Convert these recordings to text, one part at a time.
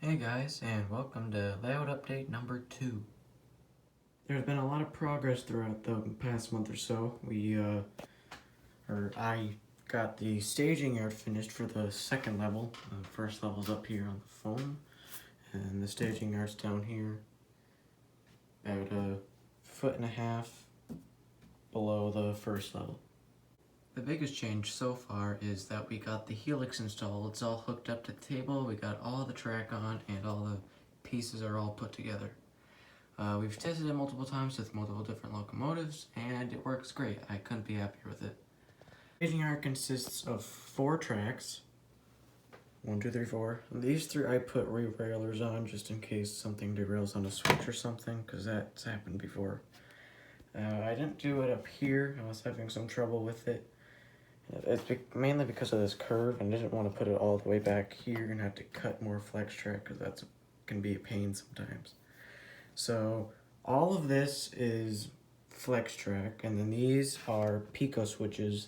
Hey guys, and welcome to layout update number 2. There's been a lot of progress throughout the past month or so. I got the staging yard finished for the second level. The first level's up here on the phone, and the staging yard's down here, about a foot and a half below the first level. The biggest change so far is that we got the Helix installed. It's all hooked up to the table, we got all the track on, and all the pieces are all put together. We've tested it multiple times with multiple different locomotives, and it works great. I couldn't be happier with it. The staging yard consists of 4 tracks. 1, 2, 3, 4. And these 3 I put re-railers on just in case something derails on a switch or something, because that's happened before. I didn't do it up here. I was having some trouble with it. It's mainly because of this curve, and I didn't want to put it all the way back here and have to cut more flex track because that can be a pain sometimes. So all of this is flex track, and then these are pico switches,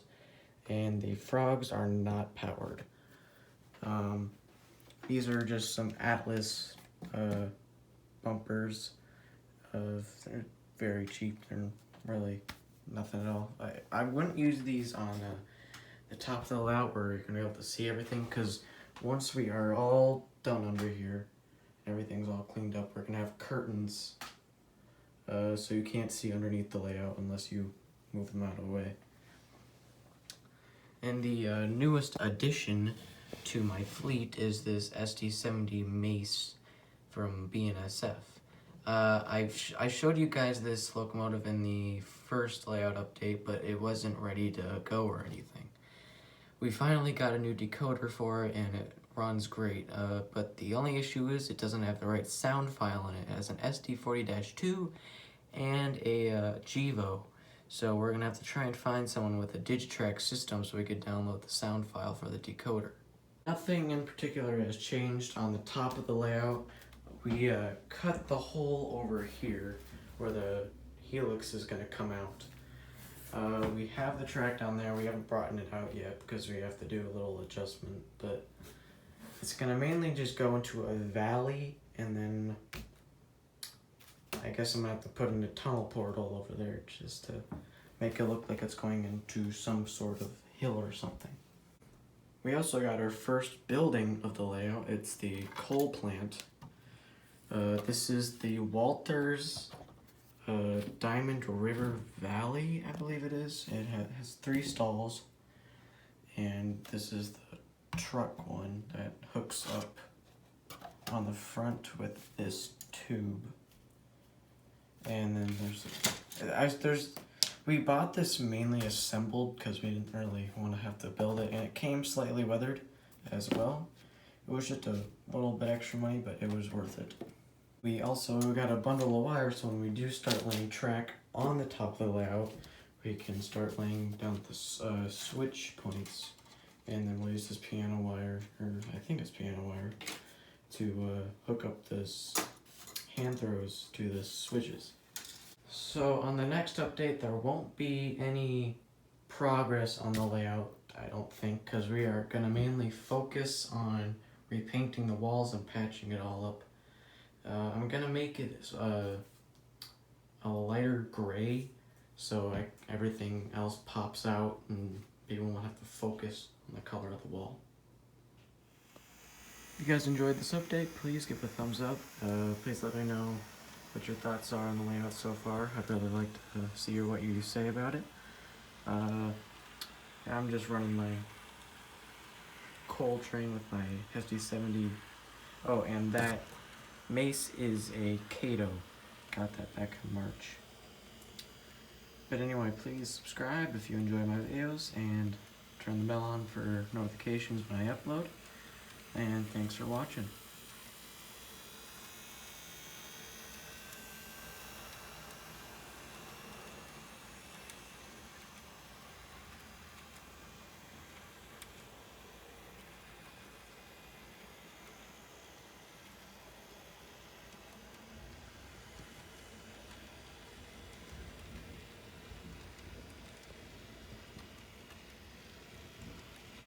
and the frogs are not powered. These are just some Atlas bumpers. They're very cheap. They're really nothing at all. I wouldn't use these on the top of the layout where you're going to be able to see everything, because once we are all done under here, everything's all cleaned up, we're going to have curtains, so you can't see underneath the layout unless you move them out of the way. And the newest addition to my fleet is this SD70MACe from BNSF. I showed you guys this locomotive in the first layout update, but it wasn't ready to go or anything. We finally got a new decoder for it, and it runs great, but the only issue is it doesn't have the right sound file in it. It has an SD40-2 and a GEVO, so we're going to have to try and find someone with a Digitrax system so we could download the sound file for the decoder. Nothing in particular has changed on the top of the layout. We cut the hole over here where the Helix is going to come out. We have the track down there. We haven't brought it out yet because we have to do a little adjustment, but it's going to mainly just go into a valley, and then I guess I'm going to have to put in a tunnel portal over there just to make it look like it's going into some sort of hill or something. We also got our first building of the layout. It's the coal plant. This is the Walters Diamond River Valley, I believe it is. It has 3 stalls, and this is the truck one that hooks up on the front with this tube. And then we bought this mainly assembled because we didn't really want to have to build it, and it came slightly weathered as well. It was just a little bit extra money, but it was worth it. We also got a bundle of wire, so when we do start laying track on the top of the layout, we can start laying down the switch points, and then we'll use this piano wire, or I think it's piano wire, to hook up this hand throws to the switches. So on the next update, there won't be any progress on the layout, I don't think, because we are going to mainly focus on repainting the walls and patching it all up. I'm going to make it a lighter gray, so everything else pops out and people won't have to focus on the color of the wall. If you guys enjoyed this update, please give it a thumbs up. Please let me know what your thoughts are on the layout so far. I'd really like to see what you say about it. I'm just running my coal train with my SD70. Oh, and that Mace is a Kato. Got that back in March. But anyway, please subscribe if you enjoy my videos, and turn the bell on for notifications when I upload. And thanks for watching.